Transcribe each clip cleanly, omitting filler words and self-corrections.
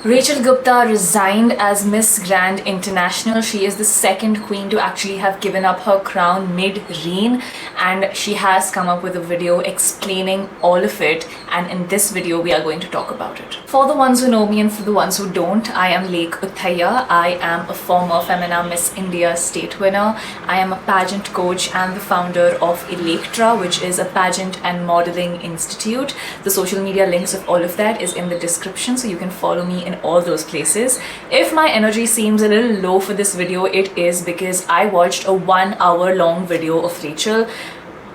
Rachel Gupta resigned as Miss Grand International. She is the second queen to actually have given up her crown mid-reign, and she has come up with a video explaining all of it, and in this video we are going to talk about it. For the ones who know me and for the ones who don't, I am Lekh Uthaiah. I am a former Femina Miss India state winner. I am a pageant coach and the founder of Elekhtra, which is a pageant and modeling institute. The social media links of all of that is in the description, so you can follow me in all those places. If my energy seems a little low for this video, it is because I watched a 1 hour long video of Rachel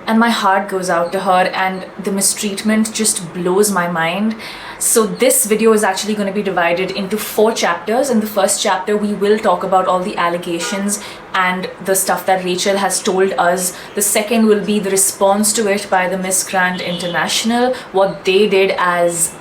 and my heart goes out to her, and the mistreatment just blows my mind. So this video is actually going to be divided into 4 chapters. In the first chapter, we will talk about all the allegations and the stuff that Rachel has told us. The second will be the response to it by the Miss Grand International, what they did as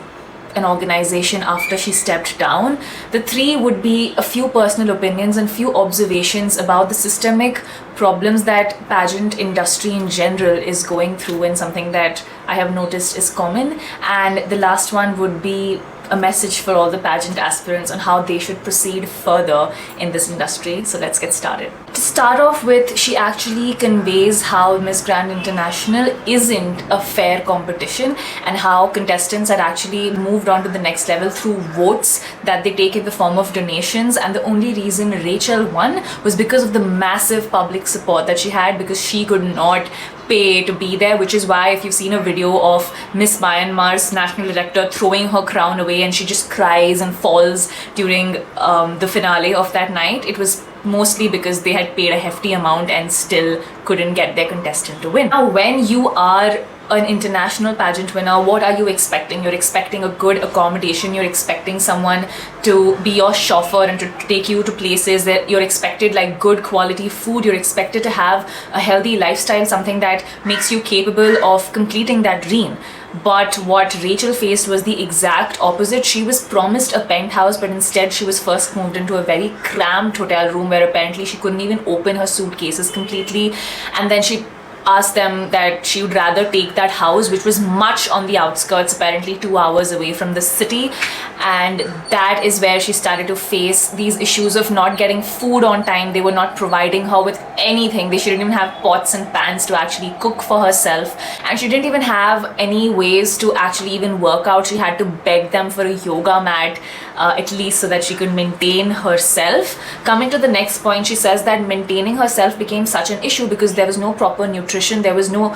an organization after she stepped down. The 3 would be a few personal opinions and few observations about the systemic problems that pageant industry in general is going through, and something that I have noticed is common. And the last one would be a message for all the pageant aspirants on how they should proceed further in this industry. So let's get started. To start off with, she actually conveys how Miss Grand International isn't a fair competition and how contestants had actually moved on to the next level through votes that they take in the form of donations, and the only reason Rachel won was because of the massive public support that she had, because she could not pay to be there, which is why if you've seen a video of Miss Myanmar's national director throwing her crown away and she just cries and falls during the finale of that night, it was mostly because they had paid a hefty amount and still couldn't get their contestant to win. Now, when you are an international pageant winner, what are you expecting? You're expecting a good accommodation, you're expecting someone to be your chauffeur and to take you to places that you're expected, like good quality food, you're expected to have a healthy lifestyle, something that makes you capable of completing that dream. But what Rachel faced was the exact opposite. She was promised a penthouse, but instead she was first moved into a very cramped hotel room where apparently she couldn't even open her suitcases completely, and then she asked them that she would rather take that house, which was much on the outskirts, apparently 2 hours away from the city. And that is where she started to face these issues of not getting food on time. They were not providing her with anything. They shouldn't even have pots and pans to actually cook for herself, and she didn't even have any ways to actually even work out. She had to beg them for a yoga mat, at least so that she could maintain herself. Coming to the next point, she says that maintaining herself became such an issue because there was no proper nutrition, there was no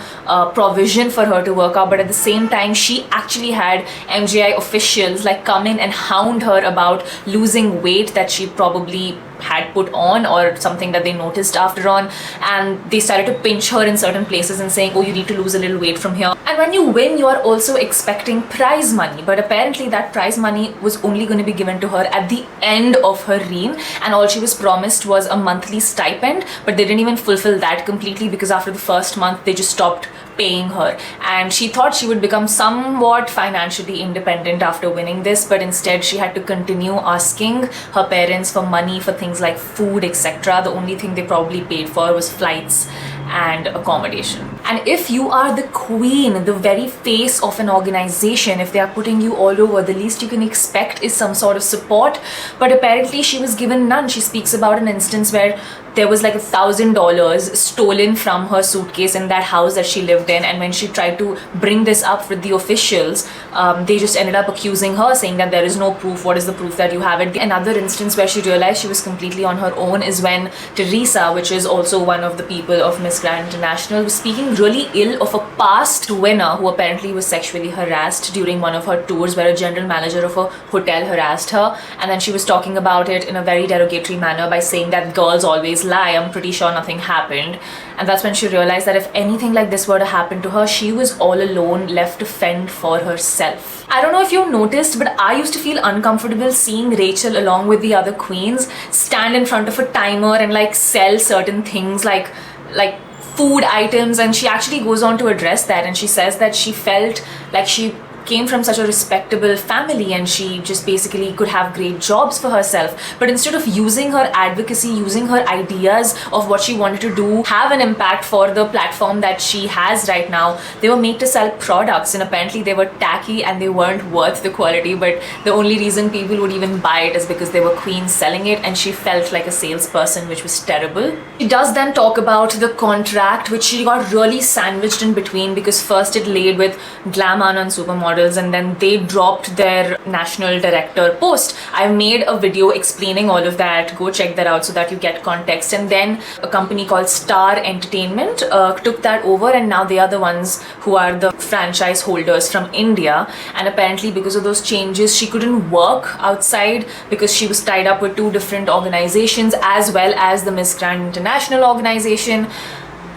provision for her to work out, but at the same time she actually had MGI officials like come in and hound her about losing weight that she probably had put on, or something that they noticed after on, and they started to pinch her in certain places and saying, oh, you need to lose a little weight from here. And when you win, you are also expecting prize money, but apparently that prize money was only going to be given to her at the end of her reign, and all she was promised was a monthly stipend, but they didn't even fulfill that completely, because after the first month they just stopped paying her, and she thought she would become somewhat financially independent after winning this, but instead she had to continue asking her parents for money for things like food, etc. The only thing they probably paid for was flights and accommodation. And if you are the queen, the very face of an organization, if they are putting you all over, the least you can expect is some sort of support. But apparently she was given none. She speaks about an instance where there was like $1,000 stolen from her suitcase in that house that she lived in, and when she tried to bring this up with the officials, they just ended up accusing her, saying that there is no proof. What is the proof that you have it? Another instance where she realized she was completely on her own is when Teresa, which is also one of the people of Miss Grand International, was speaking really ill of a past winner who apparently was sexually harassed during one of her tours, where a general manager of a hotel harassed her, and then she was talking about it in a very derogatory manner by saying that girls always lie, I'm pretty sure nothing happened. And that's when she realized that if anything like this were to happen to her, she was all alone, left to fend for herself. I don't know if you noticed, but I used to feel uncomfortable seeing Rachel along with the other queens stand in front of a timer and like sell certain things like food items, and she actually goes on to address that, and she says that she felt like she came from such a respectable family and she just basically could have great jobs for herself. But instead of using her advocacy, using her ideas of what she wanted to do, have an impact for the platform that she has right now, they were made to sell products, and apparently they were tacky and they weren't worth the quality. But the only reason people would even buy it is because they were queens selling it, and she felt like a salesperson, which was terrible. She does then talk about the contract, which she got really sandwiched in between, because first it laid with Glam on Supermodels, and then they dropped their national director post. I've made a video explaining all of that. Go check that out so that you get context. And then a company called Star Entertainment took that over, and now they are the ones who are the franchise holders from India. And apparently because of those changes, she couldn't work outside because she was tied up with 2 different organizations as well as the Miss Grand International organization,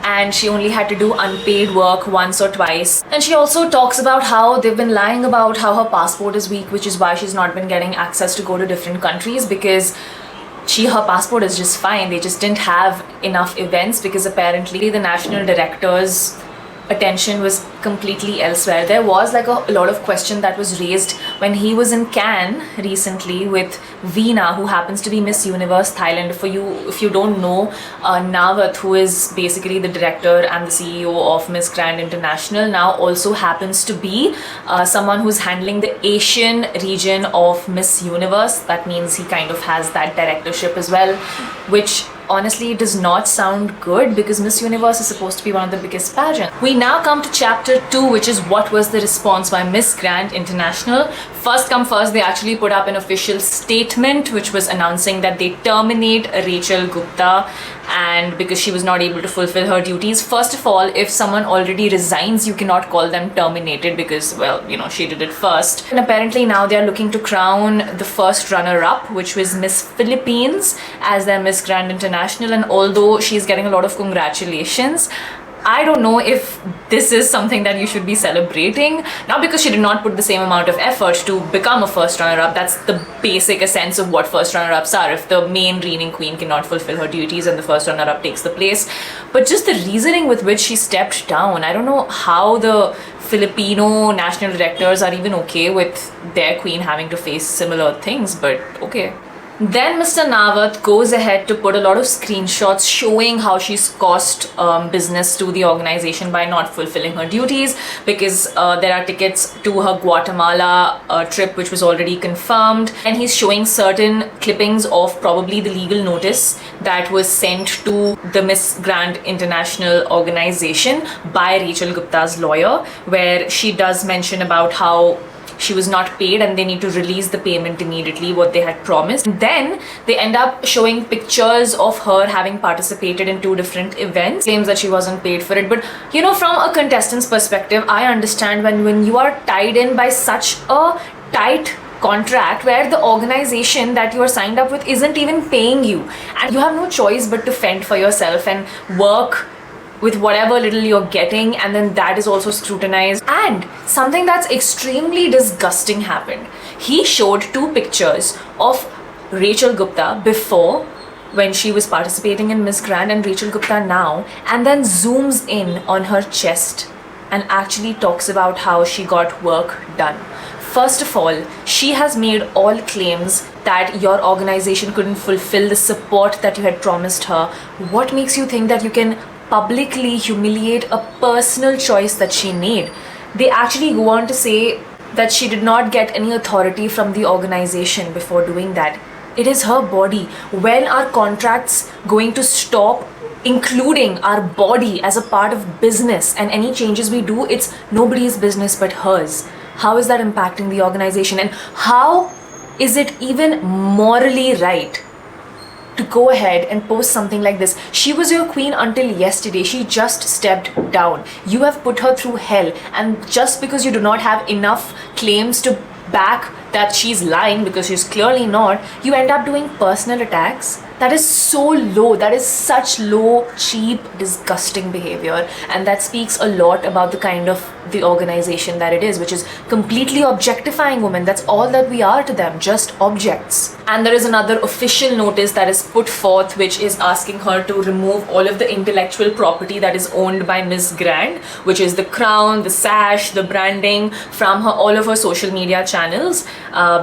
and she only had to do unpaid work once or twice. And she also talks about how they've been lying about how her passport is weak, which is why she's not been getting access to go to different countries, because her passport is just fine. They just didn't have enough events because apparently the national director's attention was completely elsewhere. There was like a lot of question that was raised when he was in Cannes recently with Veena, who happens to be Miss Universe Thailand. If you don't know, Navat, who is basically the director and the CEO of Miss Grand International, now also happens to be someone who's handling the Asian region of Miss Universe. That means he kind of has that directorship as well, which honestly does not sound good because Miss Universe is supposed to be one of the biggest pageants. We now come to chapter 2, which is what was the response by Miss Grand International. First come first, they actually put up an official statement which was announcing that they terminate Rachel Gupta, and because she was not able to fulfill her duties. First of all, if someone already resigns, you cannot call them terminated because, well, you know, she did it first. And apparently now they are looking to crown the first runner-up, which was Miss Philippines, as their Miss Grand International. And although she's getting a lot of congratulations, I don't know if this is something that you should be celebrating. Not because she did not put the same amount of effort to become a first runner-up. That's the basic essence of what first runner-ups are. If the main reigning queen cannot fulfill her duties and the first runner-up takes the place. But just the reasoning with which she stepped down, I don't know how the Filipino national directors are even okay with their queen having to face similar things, but okay. Then Mr. Nawat goes ahead to put a lot of screenshots showing how she's cost business to the organization by not fulfilling her duties, because there are tickets to her Guatemala trip which was already confirmed, and he's showing certain clippings of probably the legal notice that was sent to the Miss Grand International organization by Rachel Gupta's lawyer, where she does mention about how she was not paid and they need to release the payment immediately, what they had promised. Then they end up showing pictures of her having participated in 2 different events, claims that she wasn't paid for it. But you know, from a contestant's perspective, I understand when you are tied in by such a tight contract where the organization that you are signed up with isn't even paying you, and you have no choice but to fend for yourself and work with whatever little you're getting, and then that is also scrutinized. And something that's extremely disgusting happened. He showed 2 pictures of Rachel Gupta before, when she was participating in Miss Grand, and Rachel Gupta now, and then zooms in on her chest and actually talks about how she got work done. First of all, she has made all claims that your organization couldn't fulfill the support that you had promised her. What makes you think that you can publicly humiliate a personal choice that she made? They actually go on to say that she did not get any authority from the organization before doing that. It is her body. When are contracts going to stop including our body as a part of business? And any changes we do, it's nobody's business but hers. How is that impacting the organization? And how is it even morally right to go ahead and post something like this? She was your queen until yesterday. She just stepped down. You have put her through hell, and just because you do not have enough claims to back that she's lying, because she's clearly not, you end up doing personal attacks. That is so low. That is such low, cheap, disgusting behavior. And that speaks a lot about the kind of the organization that it is, which is completely objectifying women. That's all that we are to them, just objects. And there is another official notice that is put forth, which is asking her to remove all of the intellectual property that is owned by Miss Grand, which is the crown, the sash, the branding, from her all of her social media channels,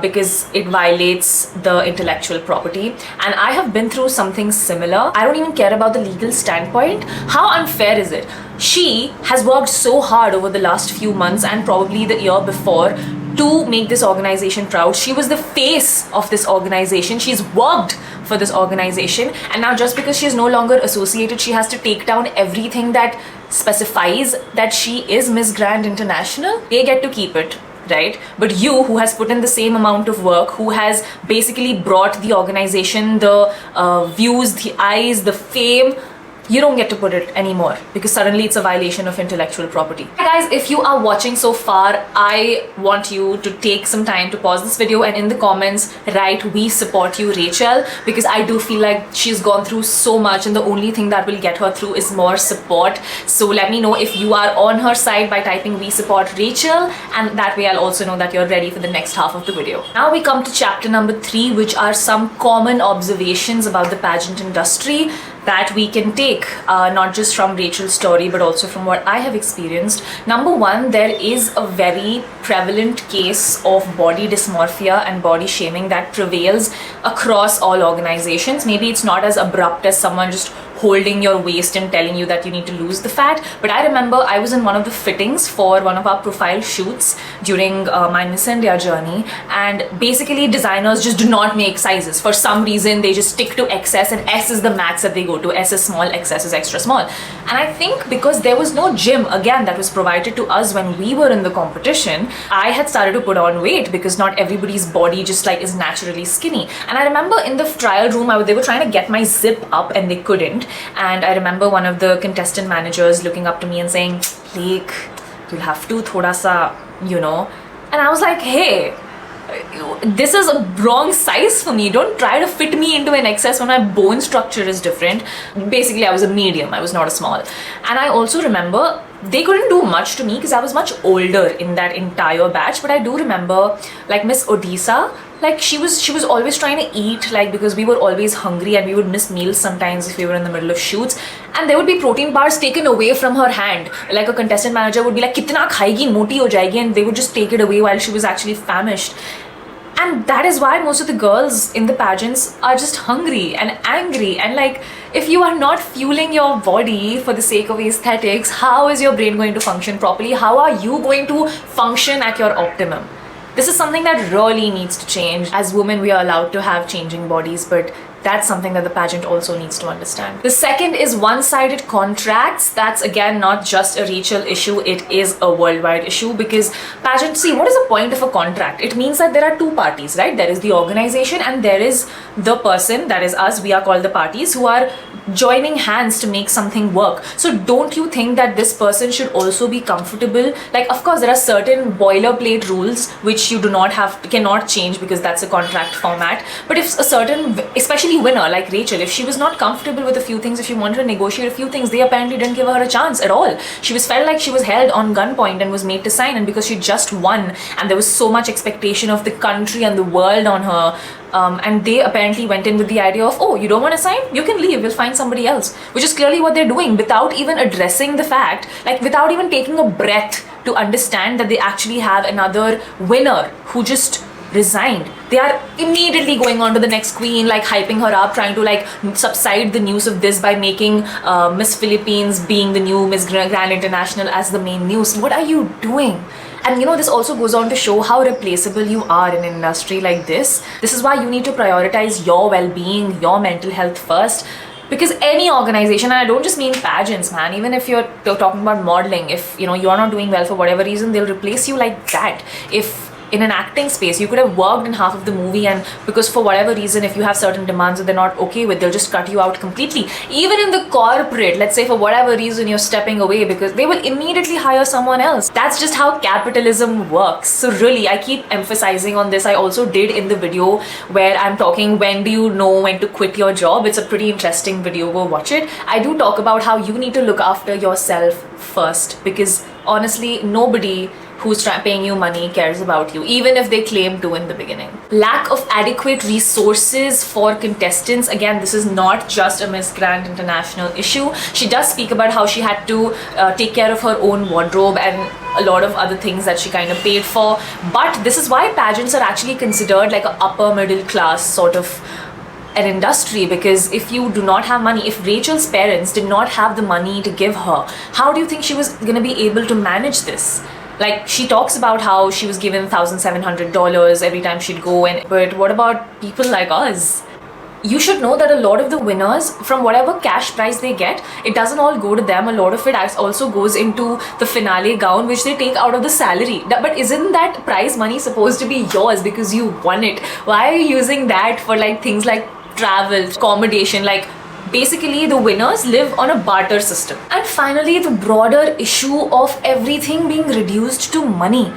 because it violates the intellectual property. And I have been through something similar. I don't even care about the legal standpoint. How unfair is it? She has worked so hard over the last few months and probably the year before to make this organization proud. She was the face of this organization. She's worked for this organization, and now just because she is no longer associated, she has to take down everything that specifies that she is Miss Grand International. They get to keep it, right? But you, who has put in the same amount of work, who has basically brought the organization the views, the eyes, the fame, you don't get to put it anymore because suddenly it's a violation of intellectual property. Hey guys, if you are watching so far, I want you to take some time to pause this video and in the comments write "We support you, Rachel," because I do feel like she's gone through so much and the only thing that will get her through is more support. So let me know if you are on her side by typing "We support Rachel," and that way I'll also know that you're ready for the next half of the video. Now we come to chapter number 3, which are some common observations about the pageant industry that we can take, not just from Rachel's story but also from what I have experienced. Number 1, there is a very prevalent case of body dysmorphia and body shaming that prevails across all organizations. Maybe it's not as abrupt as someone just holding your waist and telling you that you need to lose the fat, but I remember I was in one of the fittings for one of our profile shoots during my Miss India journey, and basically designers just do not make sizes. For some reason they just stick to XS, and S is the max that they go to. S is small, XS is extra small. And I think because there was no gym again that was provided to us when we were in the competition, I had started to put on weight because not everybody's body just like is naturally skinny. And I remember in the trial room they were trying to get my zip up and they couldn't. And I remember one of the contestant managers looking up to me and saying, "Lekh, you'll have to thoda sa, you know." And I was like, hey, this is a wrong size for me. Don't try to fit me into an XS when my bone structure is different. Basically, I was a medium. I was not a small. And I also remember they couldn't do much to me because I was much older in that entire batch. But I do remember like Miss Odisha, like she was always trying to eat, like because we were always hungry and we would miss meals sometimes if we were in the middle of shoots, and there would be protein bars taken away from her hand. Like a contestant manager would be like, "Kitna khayegi, moti ho jayegi," and they would just take it away while she was actually famished. And that is why most of the girls in the pageants are just hungry and angry. And like, if you are not fueling your body for the sake of aesthetics, how is your brain going to function properly? How are you going to function at your optimum? This is something that really needs to change. As women, we are allowed to have changing bodies, but that's something that the pageant also needs to understand. The second is one-sided contracts. That's again not just a Rachel issue, it is a worldwide issue, because pageant, see, what is the point of a contract? It means that there are two parties, right? There is the organization and there is the person, that is us, we are called the parties, who are joining hands to make something work. So don't you think that this person should also be comfortable? Like, of course there are certain boilerplate rules which you cannot change because that's a contract format, but if a certain, especially winner like Rachel, if she was not comfortable with a few things, if she wanted to negotiate a few things, they apparently didn't give her a chance at all. She felt like she was held on gunpoint and was made to sign, and because she just won and there was so much expectation of the country and the world on her, and they apparently went in with the idea of, "Oh, you don't want to sign? You can leave, we'll find somebody else," which is clearly what they're doing without even addressing the fact, like without even taking a breath to understand that they actually have another winner who just resigned. They are immediately going on to the next queen, like hyping her up, trying to like subside the news of this by making Miss Philippines being the new Miss Grand International as the main news. What are you doing? And you know, this also goes on to show how replaceable you are in an industry like this. This is why you need to prioritize your well-being, your mental health first. Because any organization, and I don't just mean pageants, man, even if you're talking about modeling, if you know you're not doing well for whatever reason, they'll replace you like that. If in an acting space. You could have worked in half of the movie, and because for whatever reason, if you have certain demands that they're not okay with, they'll just cut you out completely. Even in the corporate, let's say for whatever reason you're stepping away, because they will immediately hire someone else. That's just how capitalism works. So really, I keep emphasizing on this. I also did in the video where I'm talking when do you know when to quit your job. It's a pretty interesting video, go watch it. I do talk about how you need to look after yourself first, because honestly nobody who's paying you money cares about you, even if they claim to in the beginning. Lack of adequate resources for contestants. Again, this is not just a Miss Grand International issue. She does speak about how she had to take care of her own wardrobe and a lot of other things that she kind of paid for. But this is why pageants are actually considered like an upper middle class sort of an industry, because if you do not have money, if Rachel's parents did not have the money to give her, how do you think she was gonna be able to manage this? Like, she talks about how she was given $1,700 every time she'd go, but what about people like us? You should know that a lot of the winners, from whatever cash prize they get, it doesn't all go to them. A lot of it also goes into the finale gown, which they take out of the salary. But isn't that prize money supposed to be yours because you won it? Why are you using that for like things like travel, accommodation? Like, basically the winners live on a barter system. And finally, the broader issue of everything being reduced to money.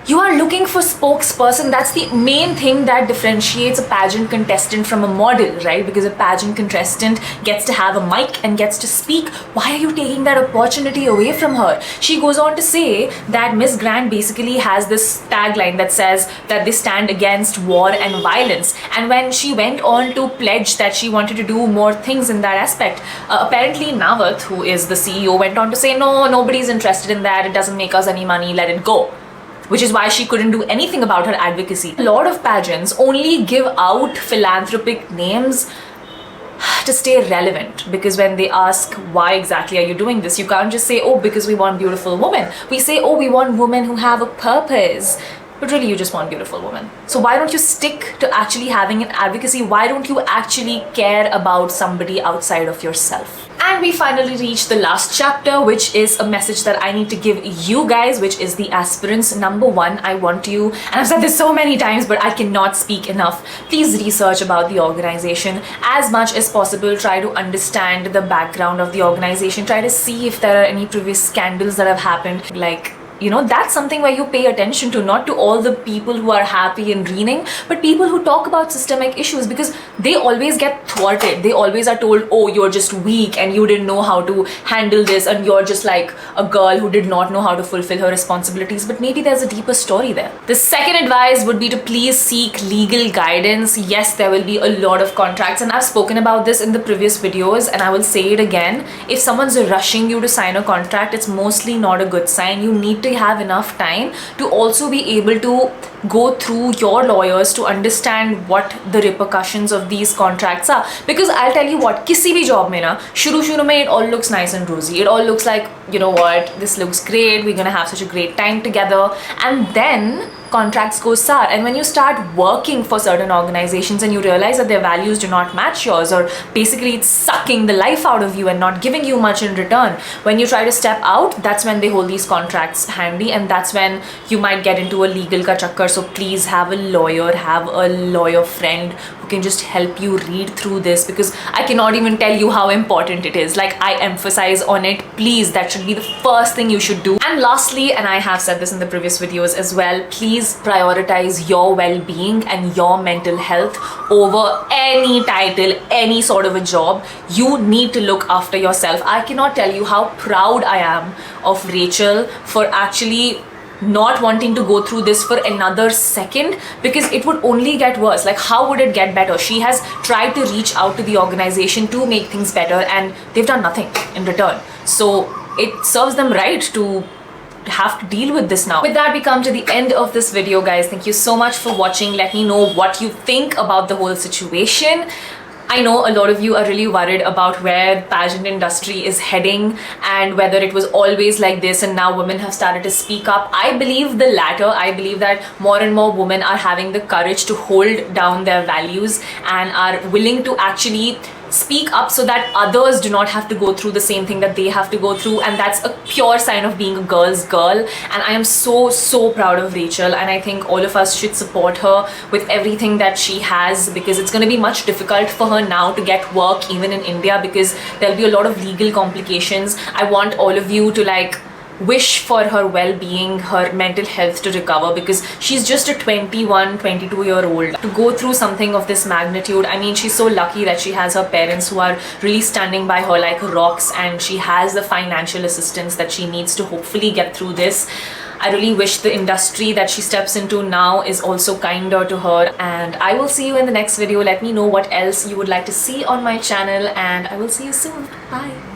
You are looking for spokesperson. That's the main thing that differentiates a pageant contestant from a model, right? Because a pageant contestant gets to have a mic and gets to speak. Why are you taking that opportunity away from her? She goes on to say that Miss Grand basically has this tagline that says that they stand against war and violence. And when she went on to pledge that she wanted to do more things in that aspect, apparently Navath, who is the CEO, went on to say, no, nobody's interested in that. It doesn't make us any money. Let it go. Which is why she couldn't do anything about her advocacy. A lot of pageants only give out philanthropic names to stay relevant, because when they ask why exactly are you doing this, you can't just say, oh, because we want beautiful women. We say, oh, we want women who have a purpose. But really, you just want beautiful women. So why don't you stick to actually having an advocacy? Why don't you actually care about somebody outside of yourself? And we finally reached the last chapter, which is a message that I need to give you guys, which is the aspirants. Number one, I want you, and I've said this so many times, but I cannot speak enough. Please research about the organization as much as possible. Try to understand the background of the organization. Try to see if there are any previous scandals that have happened. Like, you know, that's something where you pay attention to, not to all the people who are happy and reigning, but people who talk about systemic issues, because they always get thwarted. They always are told, oh, you're just weak and you didn't know how to handle this, and you're just like a girl who did not know how to fulfill her responsibilities. But maybe there's a deeper story there. The second advice would be to please seek legal guidance. Yes, there will be a lot of contracts, and I've spoken about this in the previous videos, and I will say it again. If someone's rushing you to sign a contract, it's mostly not a good sign. You need to have enough time to also be able to go through your lawyers to understand what the repercussions of these contracts are. Because I'll tell you what, kisi bhi job mein na, shuru mein it all looks nice and rosy. It all looks like, you know what, this looks great, we're gonna have such a great time together. And then contracts go sour. And when you start working for certain organizations and you realize that their values do not match yours, or basically it's sucking the life out of you and not giving you much in return, when you try to step out, that's when they hold these contracts handy, and that's when you might get into a legal ka chakkar. So please have a lawyer friend who can just help you read through this, because I cannot even tell you how important it is. Like, I emphasize on it. Please, that should be the first thing you should do. And lastly, and I have said this in the previous videos as well, please prioritize your well-being and your mental health over any title, any sort of a job. You need to look after yourself. I cannot tell you how proud I am of Rachel for actually not wanting to go through this for another second, because it would only get worse. Like, how would it get better? She has tried to reach out to the organization to make things better, and they've done nothing in return. So it serves them right to have to deal with this now. With that, we come to the end of this video, guys. Thank you so much for watching. Let me know what you think about the whole situation. I know a lot of you are really worried about where the pageant industry is heading and whether it was always like this and now women have started to speak up. I believe the latter. I believe that more and more women are having the courage to hold down their values and are willing to actually speak up so that others do not have to go through the same thing that they have to go through, and that's a pure sign of being a girl's girl. And I am so proud of Rachel, and I think all of us should support her with everything that she has, because it's going to be much difficult for her now to get work even in India, because there'll be a lot of legal complications. I want all of you to like wish for her well-being, her mental health to recover, because she's just a 22-year-old. To go through something of this magnitude, I mean, she's so lucky that she has her parents who are really standing by her like rocks, and she has the financial assistance that she needs to hopefully get through this. I really wish the industry that she steps into now is also kinder to her, and I will see you in the next video. Let me know what else you would like to see on my channel, and I will see you soon. Bye.